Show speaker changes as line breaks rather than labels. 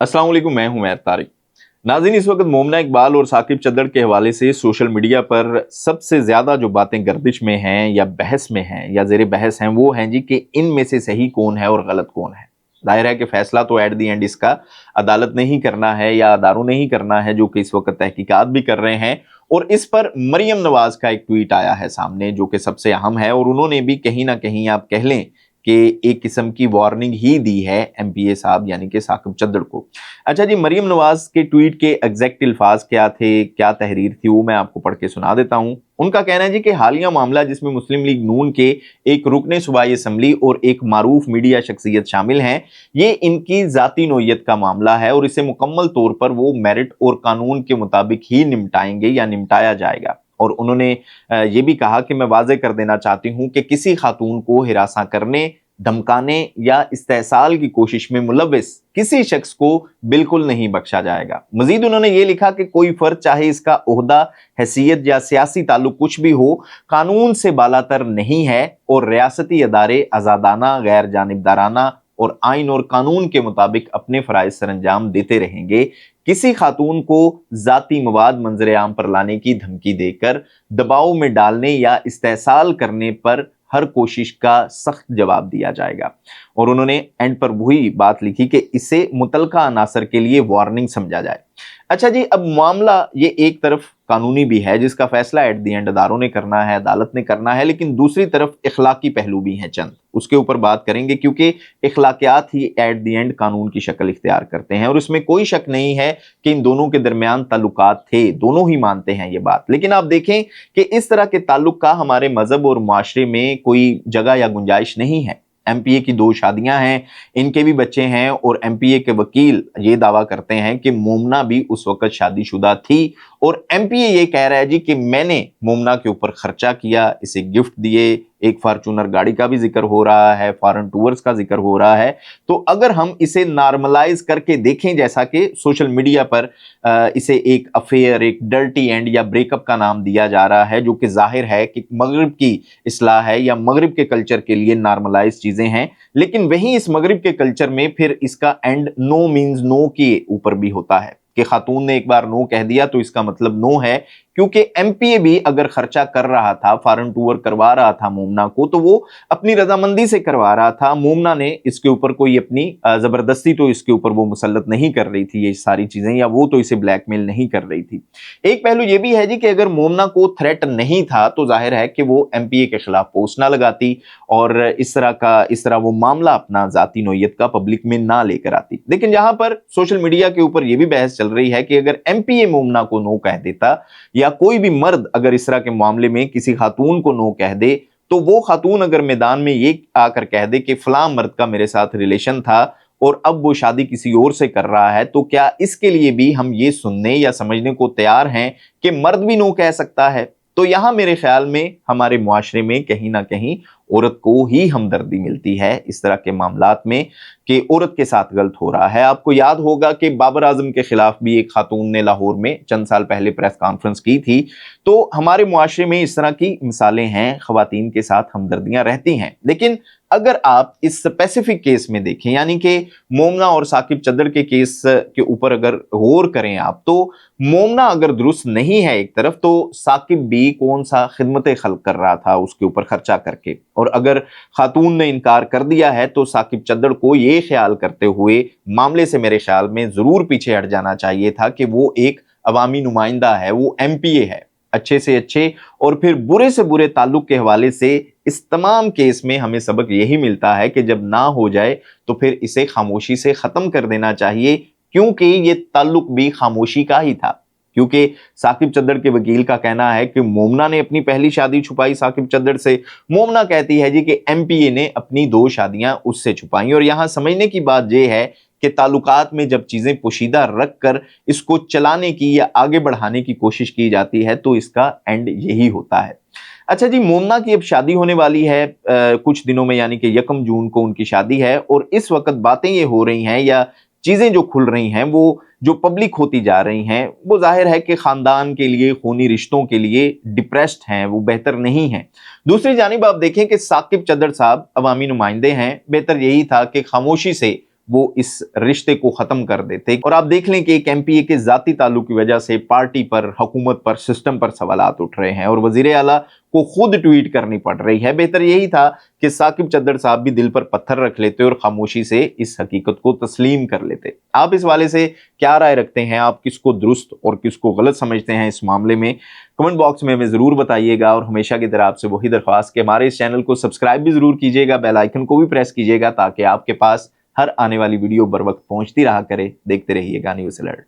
अस्सलाम वालेकुम, मैं हूं मैर तारिक। नाज़रीन, इस वक्त मोमना इकबाल और साकिब चद्दड़ के हवाले से सोशल मीडिया पर सबसे ज़्यादा जो बातें गर्दिश में हैं या बहस में हैं या ज़ेर बहस हैं वो हैं जी कि इनमें से सही कौन है और गलत कौन है। ज़ाहिर है कि फ़ैसला तो एट दी एंड इसका अदालत ने ही करना है या अदारों ने ही करना है जो कि इस वक्त तहकीकात भी कर रहे हैं। और इस पर मरियम नवाज का एक ट्वीट आया है सामने जो कि सबसे अहम है और उन्होंने भी कहीं ना कहीं आप कह लें कि एक किस्म की वार्निंग ही दी है एमपीए साहब यानी कि साकिब चद्दड़ को। अच्छा जी, मरियम नवाज के ट्वीट के एग्जैक्ट अल्फाज क्या थे, क्या तहरीर थी, वो मैं आपको पढ़ के सुना देता हूं। उनका कहना है जी कि हालिया मामला जिसमें मुस्लिम लीग नून के एक रुकने सूबाई असम्बली और एक मारूफ मीडिया शख्सियत शामिल हैं, ये इनकी जाती नोयत का मामला है और इसे मुकम्मल तौर पर वो मेरिट और कानून के मुताबिक ही निपटाएंगे या निपटाया जाएगा। और उन्होंने ये भी कहा कि मैं वाज़ेह कर देना चाहती हूं कि किसी खातून को हिरासा करने, धमकाने या इस्तेहसाल की कोशिश में मुलव्विस किसी शख्स को बिल्कुल नहीं बख्शा जाएगा। मजीद उन्होंने ये लिखा कि कोई फर्द चाहे इसका ओहदा, हैसियत या सियासी ताल्लुक कुछ भी हो, कानून से बालातर नहीं है और रियासती अदारे आज़ादाना, गैर जानिबदाराना और आइन और कानून के मुताबिक अपने फराइज सरंजाम देते रहेंगे। किसी खातून को जाती मवाद मंजर आम पर लाने की धमकी देकर दबाव में डालने या इस्तेहसाल करने पर हर कोशिश का सख्त जवाब दिया जाएगा। और उन्होंने एंड पर वही बात लिखी कि इसे मुतलका अनासर के लिए वार्निंग समझा जाए। अच्छा जी, अब मामला ये एक तरफ कानूनी भी है जिसका फैसला एट दी एंड अदारों ने करना है, अदालत ने करना है, लेकिन दूसरी तरफ इखलाकी पहलू भी हैं चंद, उसके ऊपर बात करेंगे क्योंकि इखलाकियात ही एट दी एंड कानून की शक्ल इख्तियार करते हैं। और इसमें कोई शक नहीं है कि इन दोनों के दरमियान ताल्लुकात थे, दोनों ही मानते हैं ये बात। लेकिन आप देखें कि इस तरह के ताल्लुक का हमारे मजहब और माशरे में कोई जगह या गुंजाइश नहीं है। एमपीए की 2 शादियां हैं, इनके भी बच्चे हैं और एमपीए के वकील ये दावा करते हैं कि मोमना भी उस वक्त शादीशुदा थी और एमपीए ये कह रहा है जी कि मैंने मोमना के ऊपर खर्चा किया, इसे गिफ्ट दिए, एक फॉर्चूनर गाड़ी का भी जिक्र हो रहा है, फॉरेन टूर्स का जिक्र हो रहा है। तो अगर हम इसे नॉर्मलाइज करके देखें, जैसा कि सोशल मीडिया पर इसे एक अफेयर, एक डर्टी एंड या ब्रेकअप का नाम दिया जा रहा है, जो कि जाहिर है कि मगरिब की इस्लाह है या मगरिब के कल्चर के लिए नॉर्मलाइज चीजें हैं। लेकिन वहीं इस मगरिब के कल्चर में फिर इसका एंड नो मीन्स नो के ऊपर भी होता है कि खातून ने एक बार नो कह दिया तो इसका मतलब नो है, क्योंकि एमपीए भी अगर खर्चा कर रहा था, फॉरेन टूर करवा रहा था मोमना को, तो वो अपनी रजामंदी से करवा रहा था। मोमना ने इसके ऊपर कोई अपनी जबरदस्ती तो इसके ऊपर वो मुसल्लत नहीं कर रही थी ये सारी चीजें, या वो तो इसे ब्लैकमेल नहीं कर रही थी। एक पहलू ये भी है जी कि अगर मोमना को थ्रेट नहीं था तो जाहिर है कि वो एमपीए के खिलाफ पोस्ट ना लगाती और इस तरह वो मामला अपना जाती नोयत का पब्लिक में ना लेकर आती। लेकिन जहां पर सोशल मीडिया के ऊपर यह भी बहस चल रही है कि अगर एमपीए मोमना को नो कह देता या कोई भी मर्द अगर इस तरह के मामले में किसी खातून को नो कह दे, तो वो खातून अगर मैदान में ये आकर कह दे कि फलां मर्द का मेरे साथ रिलेशन था और अब वो शादी किसी और से कर रहा है, तो क्या इसके लिए भी हम ये सुनने या समझने को तैयार हैं कि मर्द भी नो कह सकता है? तो यहां मेरे ख्याल में हमारे मुआशरे में कहीं ना कहीं औरत को ही हमदर्दी मिलती है इस तरह के मामलात में कि औरत के साथ गलत हो रहा है। आपको याद होगा कि बाबर आजम के खिलाफ भी एक खातून ने लाहौर में चंद साल पहले प्रेस कॉन्फ्रेंस की थी। तो हमारे मुआशरे में इस तरह की मिसालें हैं, खवातीन के साथ हमदर्दियां रहती हैं। लेकिन अगर आप इस स्पेसिफिक केस में देखें, यानी कि मोमना और साकिब चद्दड़ के केस के ऊपर अगर गौर करें आप, तो मोमना अगर दुरुस्त नहीं है एक तरफ, तो साकिब भी कौन सा खिदमत खल्क कर रहा था उसके ऊपर खर्चा करके। और अगर खातून ने इनकार कर दिया है तो साकिब चद्दड़ को ये ख्याल करते हुए मामले से मेरे ख्याल में जरूर पीछे हट जाना चाहिए था कि वो एक अवामी नुमाइंदा है, वो एमपीए है। अच्छे से अच्छे और फिर बुरे से बुरे ताल्लुक के हवाले से इस तमाम केस में हमें सबक यही मिलता है कि जब ना हो जाए तो फिर इसे खामोशी से खत्म कर देना चाहिए, क्योंकि ये ताल्लुक भी खामोशी का ही था। क्योंकि साकिब चद्दड़ के वकील का कहना है कि मोमना ने अपनी पहली शादी छुपाई साकिब चद्दड़ से। मोमना कहती है जी कि एमपीए ने अपनी 2 शादियां उससे छुपाई। और यहां समझने की बात यह है कि ताल्लुकात में जब चीजें पोशीदा रख कर इसको चलाने की या आगे बढ़ाने की कोशिश की जाती है तो इसका एंड यही होता है। अच्छा जी, मोमना की अब शादी होने वाली है कुछ दिनों में, यानी कि 1 जून को उनकी शादी है। और इस वक्त बातें ये हो रही हैं या चीजें जो खुल रही हैं, वो जो पब्लिक होती जा रही हैं, वो जाहिर है कि खानदान के लिए, खूनी रिश्तों के लिए डिप्रेस्ड हैं, वो बेहतर नहीं हैं। दूसरी जानिब आप देखें कि साकिब चद्दड़ साहब अवामी नुमाइंदे हैं, बेहतर यही था कि खामोशी से वो इस रिश्ते को खत्म कर देते। और आप देख लें कि एक एमपीए के जाती ताल्लुक की वजह से पार्टी पर, हुकूमत पर, सिस्टम पर सवालात उठ रहे हैं और वजीर आला को खुद ट्वीट करनी पड़ रही है। बेहतर यही था कि साकिब चद्दड़ साहब भी दिल पर पत्थर रख लेते और खामोशी से इस हकीकत को तस्लीम कर लेते। आप इस वाले से क्या राय रखते हैं? आप किसको दुरुस्त और किसको गलत समझते हैं इस मामले में? कमेंट बॉक्स में हमें जरूर बताइएगा। और हमेशा की तरह आपसे वही दरख्वास्त कि हमारे इस चैनल को सब्सक्राइब भी जरूर कीजिएगा, बेल आइकन को भी प्रेस कीजिएगा ताकि आपके पास हर आने वाली वीडियो बर वक्त पहुंचती रहा करे। देखते रहिएगा न्यूज़ अलर्ट।